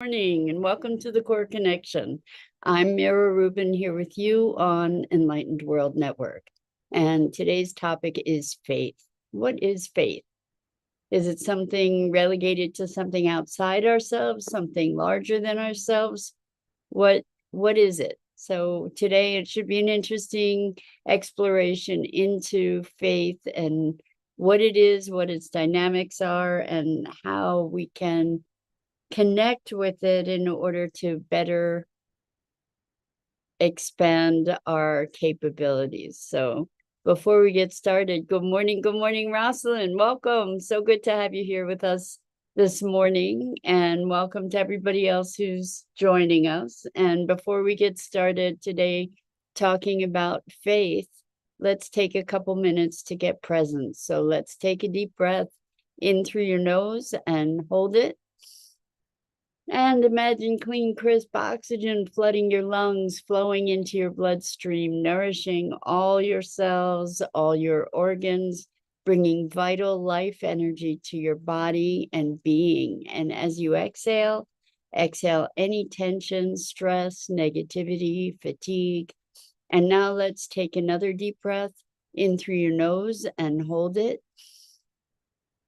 Morning and welcome to the Core Connection. I'm Mira Rubin here with you on Enlightened World Network. And today's topic is faith. What is faith? Is it something relegated to something outside ourselves, something larger than ourselves? What is it? So today it should be an interesting exploration into faith and what it is, what its dynamics are, and how we can connect with it in order to better expand our capabilities. So before we get started, good morning, Rosalind. Welcome. So good to have you here with us this morning, and welcome to everybody else who's joining us. And before we get started today talking about faith, let's take a couple minutes to get present. So let's take a deep breath in through your nose and hold it. And imagine clean, crisp oxygen flooding your lungs, flowing into your bloodstream, nourishing all your cells, all your organs, bringing vital life energy to your body and being. And as you exhale, exhale any tension, stress, negativity, fatigue. And now let's take another deep breath in through your nose and hold it.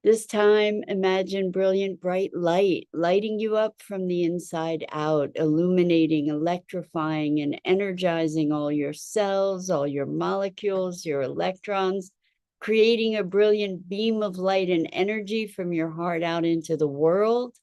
This time, imagine brilliant, bright light lighting you up from the inside out, illuminating, electrifying, and energizing all your cells, all your molecules, your electrons, creating a brilliant beam of light and energy from your heart out into the world.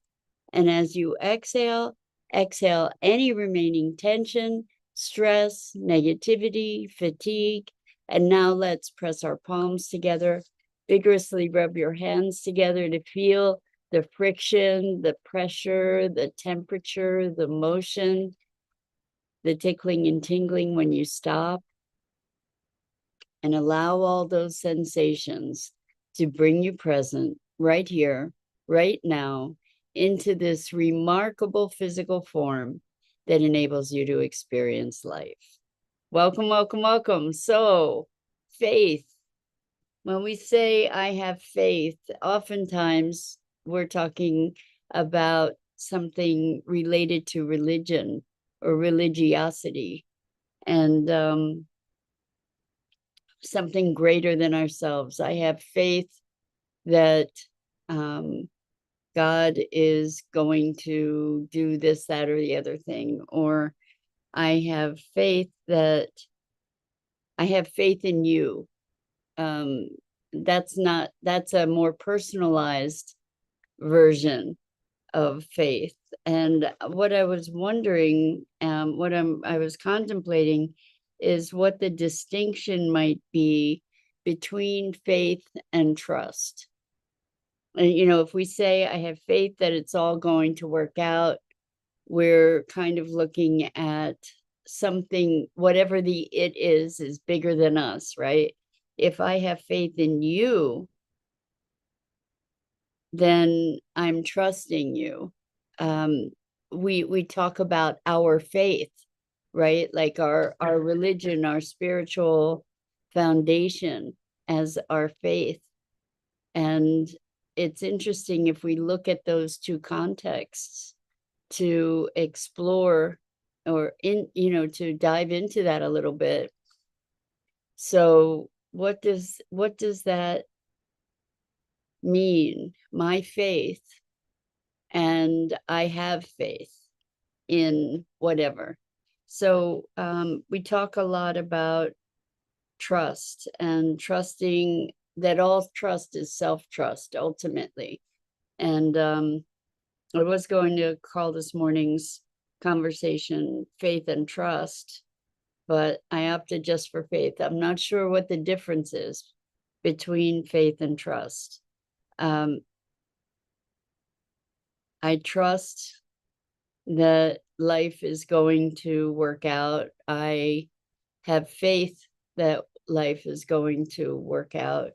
And as you exhale, exhale any remaining tension, stress, negativity, fatigue. And now let's press our palms together. Vigorously rub your hands together to feel the friction, the pressure, the temperature, the motion, the tickling and tingling when you stop. And allow all those sensations to bring you present right here, right now, into this remarkable physical form that enables you to experience life. Welcome, welcome, welcome. So, faith. When we say I have faith, oftentimes we're talking about something related to religion or religiosity and something greater than ourselves. I have faith that God is going to do this, that, or the other thing. Or I have faith that I have faith in you. That's a more personalized version of faith. And what I was wondering, I was contemplating is what the distinction might be between faith and trust. And, if we say I have faith that it's all going to work out, we're kind of looking at something, whatever the it is bigger than us, right? If I have faith in you, then I'm trusting you. We talk about our faith, right? Like our religion, our spiritual foundation as our faith. And it's interesting if we look at those two contexts to explore or to dive into that a little bit. So what does that mean? My faith, and I have faith in whatever. So we talk a lot about trust and trusting that all trust is self-trust ultimately. And I was going to call this morning's conversation faith and trust, but I opted just for faith. I'm not sure what the difference is between faith and trust. I trust that life is going to work out. I have faith that life is going to work out.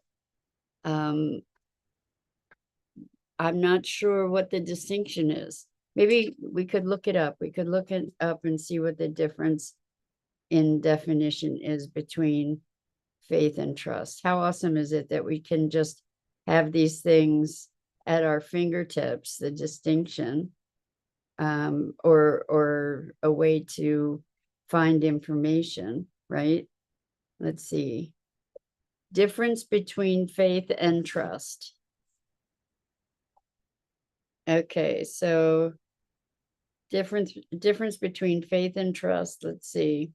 I'm not sure what the distinction is. Maybe we could look it up. We could look it up and see what the difference in definition is between faith and trust. How awesome is it that we can just have these things at our fingertips, the distinction. or a way to find information, right? Let's see. Difference between faith and trust. Okay, so difference between faith and trust. Let's see.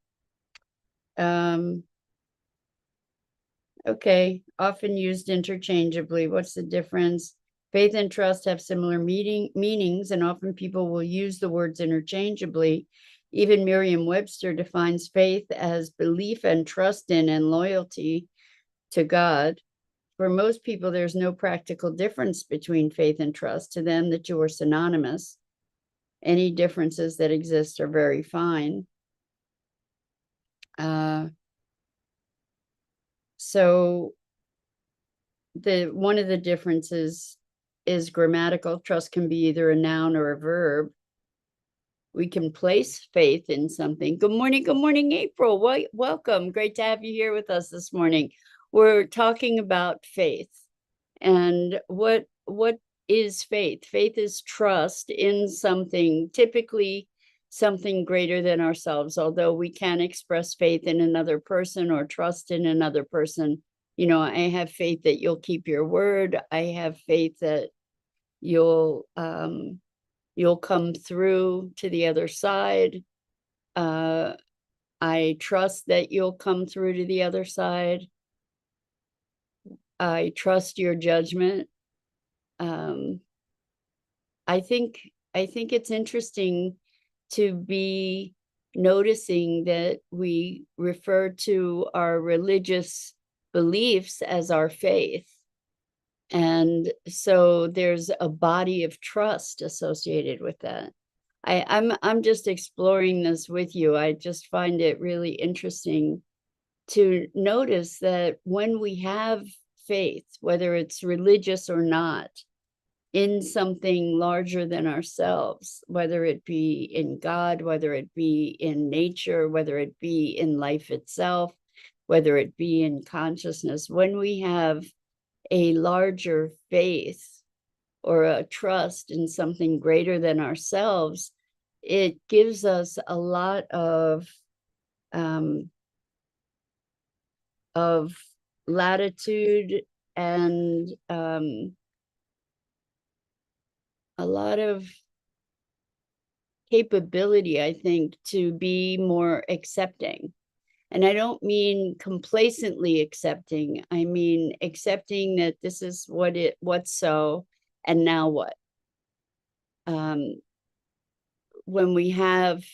Okay, often used interchangeably. What's the difference? Faith and trust have similar meanings, and often people will use the words interchangeably. Even Merriam-Webster defines faith as belief and trust in and loyalty to God. For most people, there's no practical difference between faith and trust. To them, the two are synonymous. Any differences that exist are very fine. So one of the differences is grammatical. Trust can be either a noun or a verb. We can place faith in something. Good morning, April. Welcome. Great to have you here with us this morning. We're talking about faith. And what is faith? Faith is trust in something, typically something greater than ourselves, although we can express faith in another person or trust in another person. You know, I have faith that you'll keep your word. I have faith that you'll come through to the other side. I trust that you'll come through to the other side. I trust your judgment. I think it's interesting to be noticing that we refer to our religious beliefs as our faith. And so there's a body of trust associated with that. I'm just exploring this with you. I just find it really interesting to notice that when we have faith, whether it's religious or not, in something larger than ourselves, whether it be in God, whether it be in nature, whether it be in life itself, whether it be in consciousness, when we have a larger faith or a trust in something greater than ourselves, it gives us a lot of latitude and a lot of capability, I think, to be more accepting. And I don't mean complacently accepting. I mean accepting that this is what's so, and now what? When we have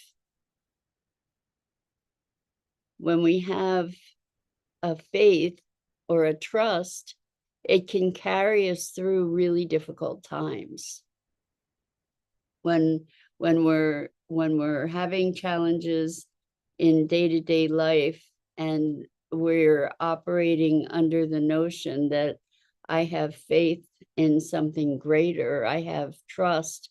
a faith or a trust, it can carry us through really difficult times. When we're having challenges in day-to-day life and we're operating under the notion that I have faith in something greater, I have trust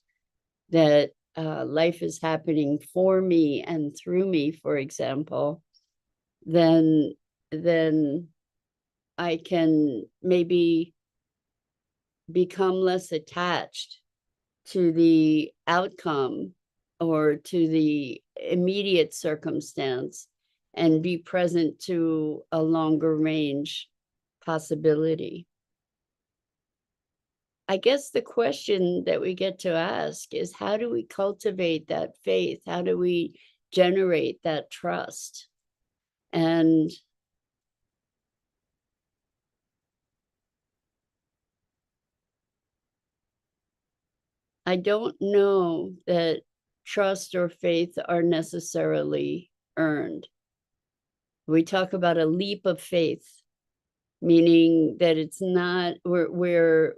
that life is happening for me and through me, for example, then I can maybe become less attached to the outcome or to the immediate circumstance and be present to a longer range possibility. I guess the question that we get to ask is, how do we cultivate that faith? How do we generate that trust? And I don't know that trust or faith are necessarily earned. We talk about a leap of faith, meaning that it's not, we're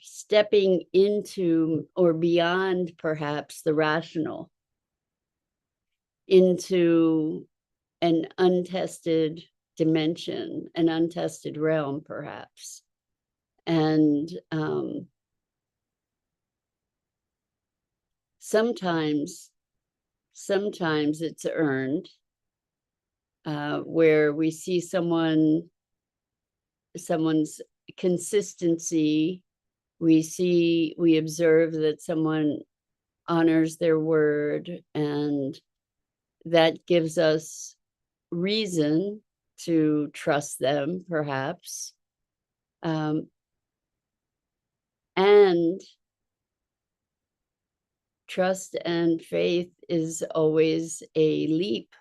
stepping into or beyond perhaps the rational into an untested dimension, an untested realm perhaps. And sometimes it's earned, where we see someone's consistency. We observe that someone honors their word, and that gives us reason to trust them, perhaps. And trust and faith is always a leap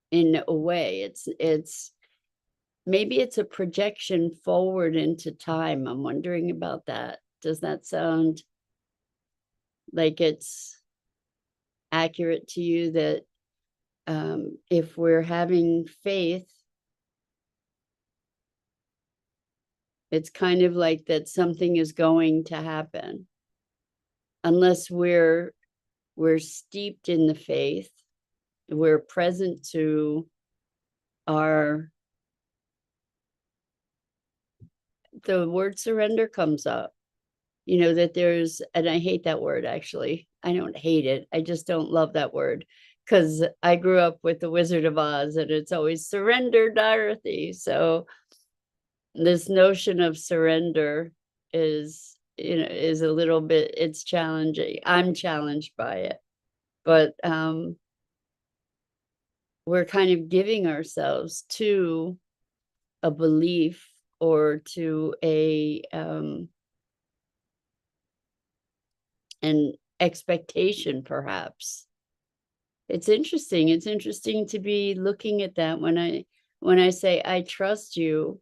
in a way. It's maybe it's a projection forward into time. I'm wondering about that. Does that sound like it's accurate to you, that if we're having faith, it's kind of like that something is going to happen, unless we're steeped in the faith, we're present to the word surrender comes up, that there's, and I hate that word, actually. I don't hate it, I just don't love that word, because I grew up with the Wizard of Oz, and it's always surrender, Dorothy. So this notion of surrender is a little bit, it's challenging. I'm challenged by it, but we're kind of giving ourselves to a belief or to an expectation, perhaps. It's interesting to be looking at that. When I say I trust you,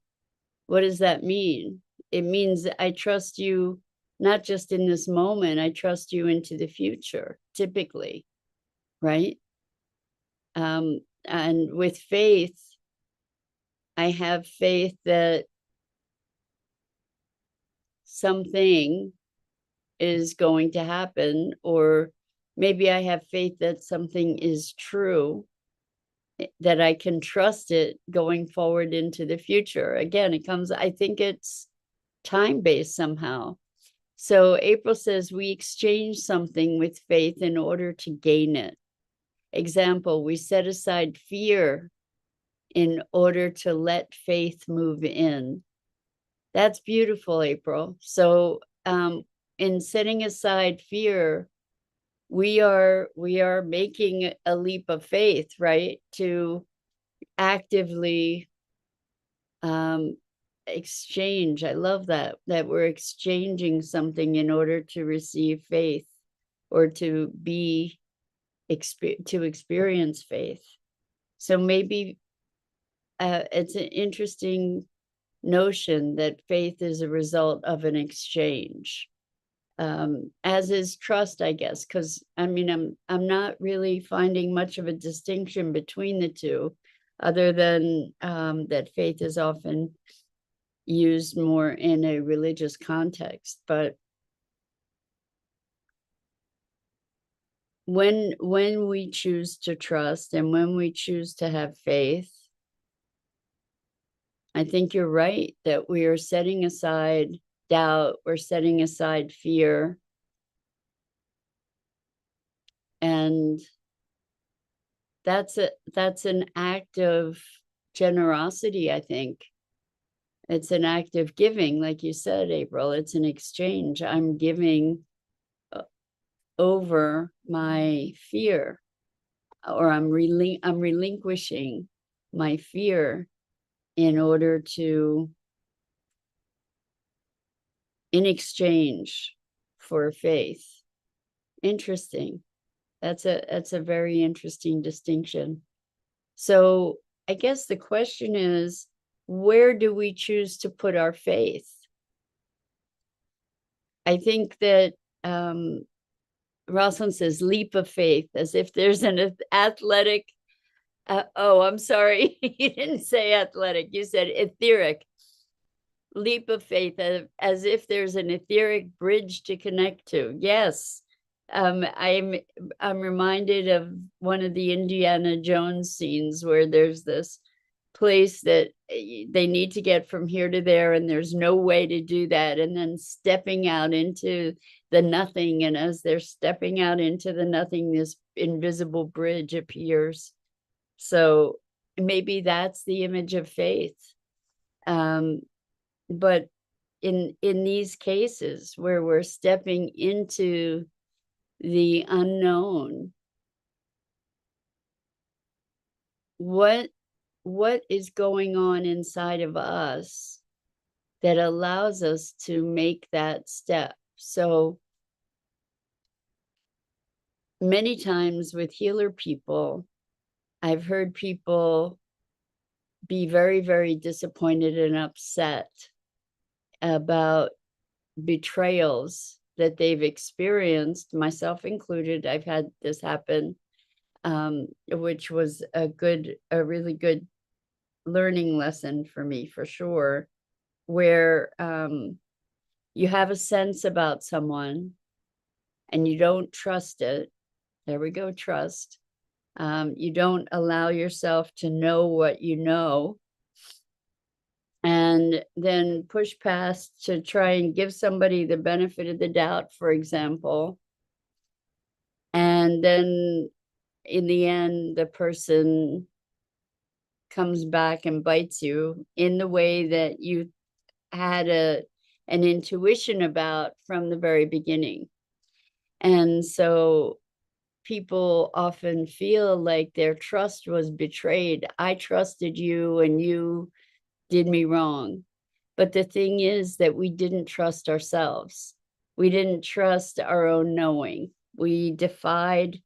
what does that mean? It means I trust you not just in this moment, I trust you into the future, typically, right? And with faith, I have faith that something is going to happen, or maybe I have faith that something is true, that I can trust it going forward into the future. Again, I think it's time-based somehow. So April says we exchange something with faith in order to gain it. Example, we set aside fear in order to let faith move in. That's beautiful, April. So in setting aside fear, we are making a leap of faith, right? To actively exchange. I love that we're exchanging something in order to receive faith, or to experience faith. So maybe it's an interesting notion that faith is a result of an exchange, as is trust, I guess, because I'm not really finding much of a distinction between the two, other than that faith is often used more in a religious context. But when we choose to trust and when we choose to have faith, I think you're right that we are setting aside doubt, we're setting aside fear, and that's an act of generosity. I think it's an act of giving, like you said, April. It's an exchange. I'm giving over my fear, or I'm relinquishing my fear in order to, in exchange for faith. Interesting. That's a very interesting distinction. So I guess the question is, where do we choose to put our faith? I think that Rosalind says leap of faith, as if there's an athletic, oh, I'm sorry, you didn't say athletic, you said etheric. Leap of faith, as if there's an etheric bridge to connect to. Yes. I'm reminded of one of the Indiana Jones scenes where there's this place that they need to get from here to there, and there's no way to do that, and then stepping out into the nothing, and as they're stepping out into the nothing, this invisible bridge appears. So maybe that's the image of faith. But in these cases where we're stepping into the unknown, what is going on inside of us that allows us to make that step? So many times with healer people, I've heard people be very, very disappointed and upset about betrayals that they've experienced, myself included. I've had this happen, which was a really good learning lesson for me, for sure, where you have a sense about someone and you don't trust it. There we go, trust. You don't allow yourself to know what you know, and then push past to try and give somebody the benefit of the doubt, for example. And then in the end, the person comes back and bites you in the way that you had an intuition about from the very beginning. And so people often feel like their trust was betrayed. I trusted you and you did me wrong. But the thing is that we didn't trust ourselves. We didn't trust our own knowing. We defied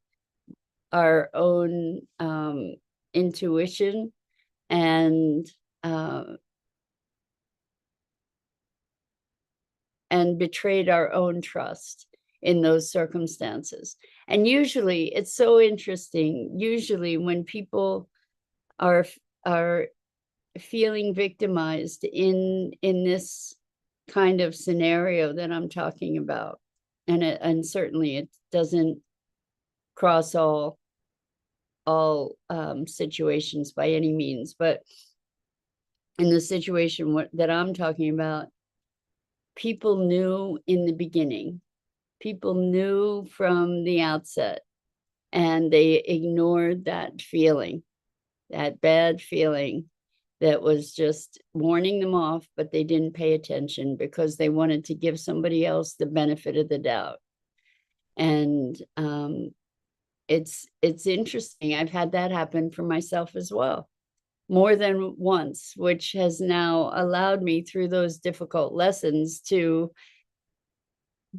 our own intuition and betrayed our own trust in those circumstances. And usually, it's so interesting, usually when people are feeling victimized in this kind of scenario that I'm talking about, and certainly it doesn't cross all situations by any means, but in the situation that I'm talking about, people knew in the beginning, people knew from the outset, and they ignored that feeling, that bad feeling that was just warning them off, but they didn't pay attention because they wanted to give somebody else the benefit of the doubt. And it's interesting. I've had that happen for myself as well, more than once, which has now allowed me through those difficult lessons to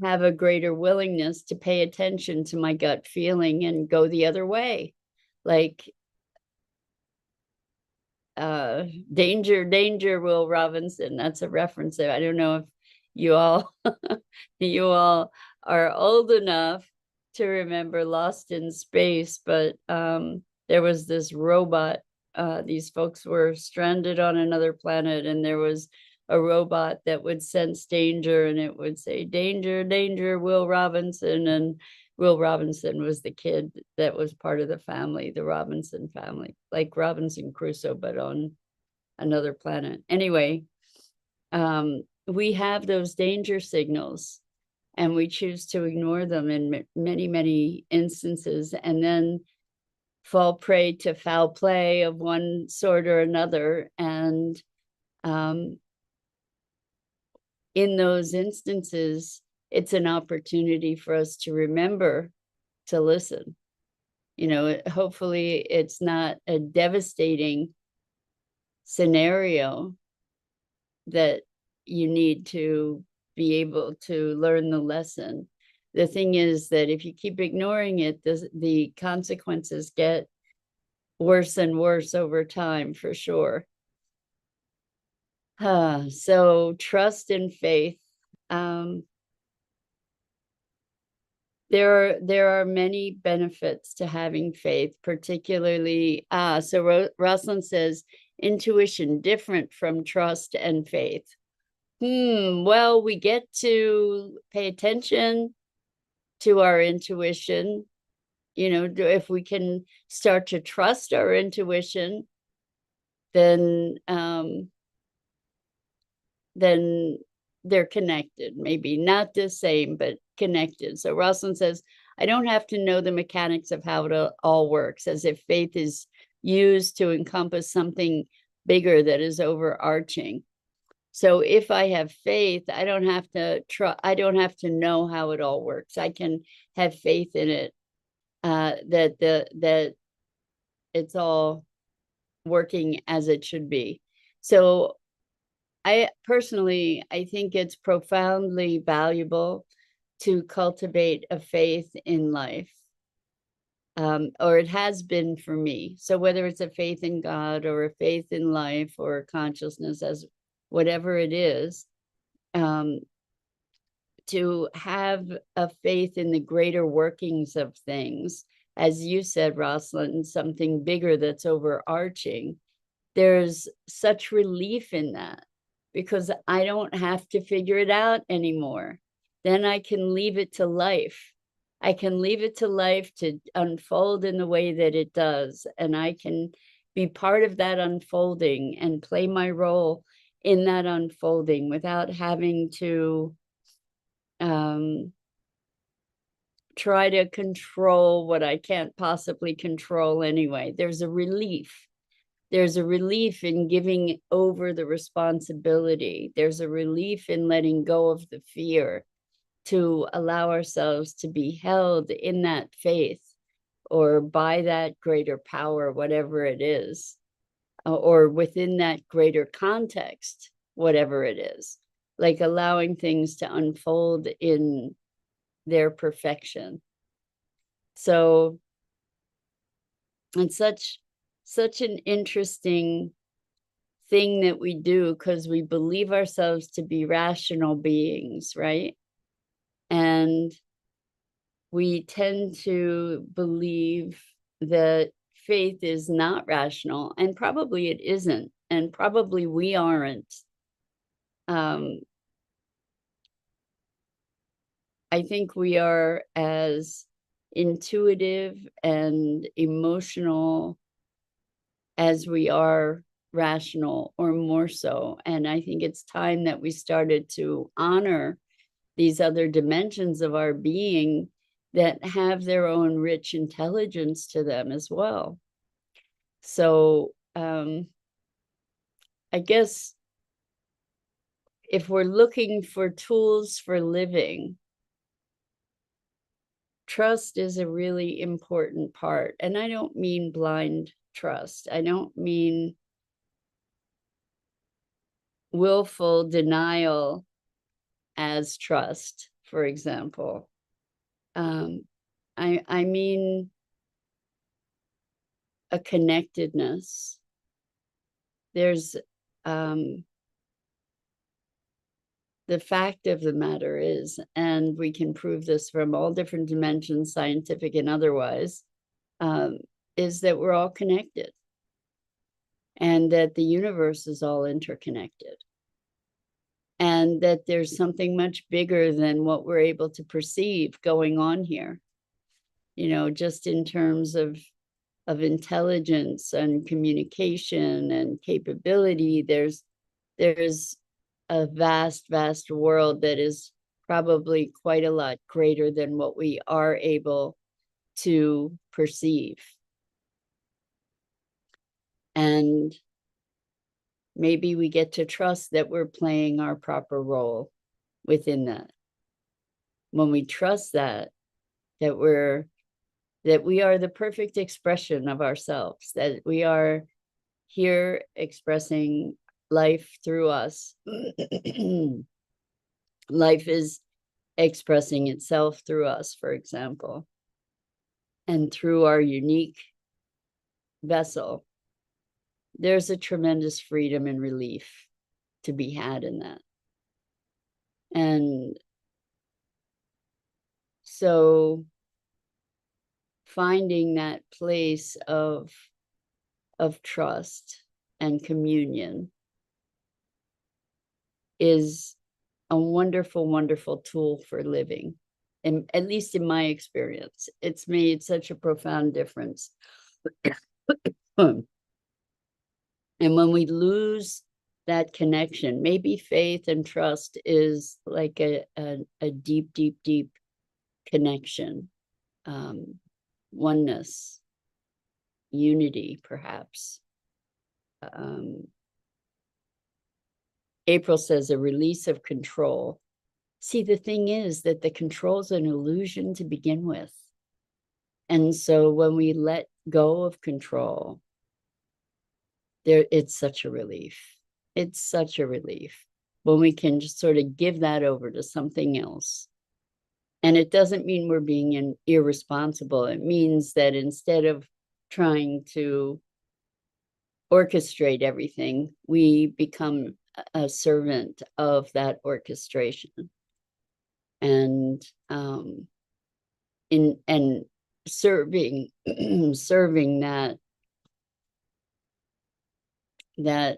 have a greater willingness to pay attention to my gut feeling and go the other way. Like, danger, danger, Will Robinson. That's a reference there. I don't know if you all you all are old enough to remember Lost in Space, but there was this robot. These folks were stranded on another planet, and there was a robot that would sense danger, and it would say, danger, danger, Will Robinson. And Will Robinson was the kid that was part of the family, the Robinson family, like Robinson Crusoe, but on another planet. Anyway, we have those danger signals, and we choose to ignore them in many, many instances, and then fall prey to foul play of one sort or another. And in those instances, it's an opportunity for us to remember to listen. You know, hopefully it's not a devastating scenario that you need to be able to learn the lesson. The thing is that if you keep ignoring it, the consequences get worse and worse over time, for sure. So trust and faith. There are many benefits to having faith, particularly, so Rosalind says, intuition different from trust and faith. Well, we get to pay attention to our intuition. You know, if we can start to trust our intuition, then they're connected, maybe not the same, but connected. So Rosalind says, I don't have to know the mechanics of how it all works, as if faith is used to encompass something bigger that is overarching. So if I have faith, I don't have to try, I don't have to know how it all works. I can have faith in it, that it's all working as it should be. So I personally, I think it's profoundly valuable to cultivate a faith in life. Or it has been for me. So whether it's a faith in God or a faith in life or consciousness, as whatever it is, to have a faith in the greater workings of things, as you said, Rosalind, something bigger that's overarching, there's such relief in that, because I don't have to figure it out anymore. Then I can leave it to life. I can leave it to life to unfold in the way that it does. And I can be part of that unfolding and play my role in that unfolding without having to try to control what I can't possibly control anyway. There's a relief. There's a relief in giving over the responsibility. There's a relief in letting go of the fear to allow ourselves to be held in that faith or by that greater power, whatever it is, or within that greater context, whatever it is, like allowing things to unfold in their perfection. So it's such an interesting thing that we do, because we believe ourselves to be rational beings, right? And we tend to believe that faith is not rational, and probably it isn't, and probably we aren't. I think we are as intuitive and emotional as we are rational, or more so. And I think it's time that we started to honor these other dimensions of our being that have their own rich intelligence to them as well. So I guess if we're looking for tools for living, trust is a really important part. And I don't mean blind trust. I don't mean willful denial as trust, for example. I mean a connectedness. There's the fact of the matter is, and we can prove this from all different dimensions, scientific and otherwise, is that we're all connected, and that the universe is all interconnected, and that there's something much bigger than what we're able to perceive going on here. You know, just in terms of intelligence and communication and capability, there's a vast world that is probably quite a lot greater than what we are able to perceive. And maybe we get to trust that we're playing our proper role within that. When we trust that we are the perfect expression of ourselves, that we are here expressing life through us. Life is expressing itself through us, for example, and through our unique vessel. There's a tremendous freedom and relief to be had in that. And so finding that place of trust and communion is a wonderful tool for living. And at least in my experience, it's made such a profound difference. And when we lose that connection, maybe faith and trust is like a deep connection, oneness, unity, perhaps. April says a release of control. See, the thing is that the control's an illusion to begin with. And so when we let go of control, it's such a relief. It's such a relief when we can just sort of give that over to something else. And it doesn't mean we're being irresponsible. It means that instead of trying to orchestrate everything, we become a servant of that orchestration. And serving serving that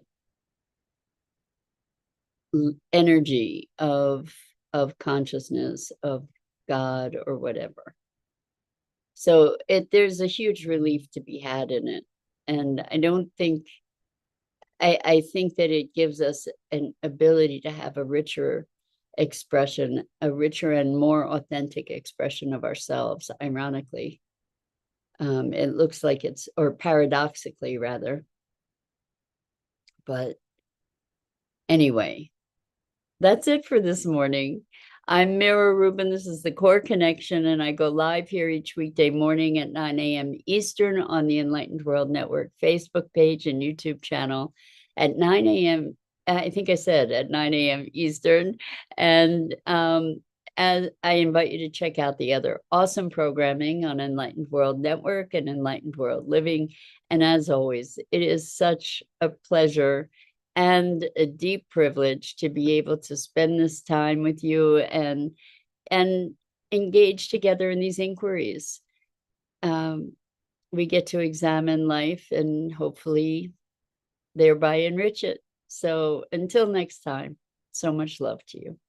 energy of consciousness, of God or whatever. So there's a huge relief to be had in it. And I think that it gives us an ability to have a richer expression, a richer and more authentic expression of ourselves, ironically. It looks like it's, or paradoxically rather. But anyway, that's it for this morning. I'm Mira Rubin. This is the Core Connection, and I go live here each weekday morning at 9 a.m. Eastern on the Enlightened World Network Facebook page and YouTube channel at 9 a.m. I think I said at 9 a.m. Eastern. And as I invite you to check out the other awesome programming on Enlightened World Network and Enlightened World Living. And as always, it is such a pleasure and a deep privilege to be able to spend this time with you and engage together in these inquiries. We get to examine life and hopefully thereby enrich it. So until next time, so much love to you.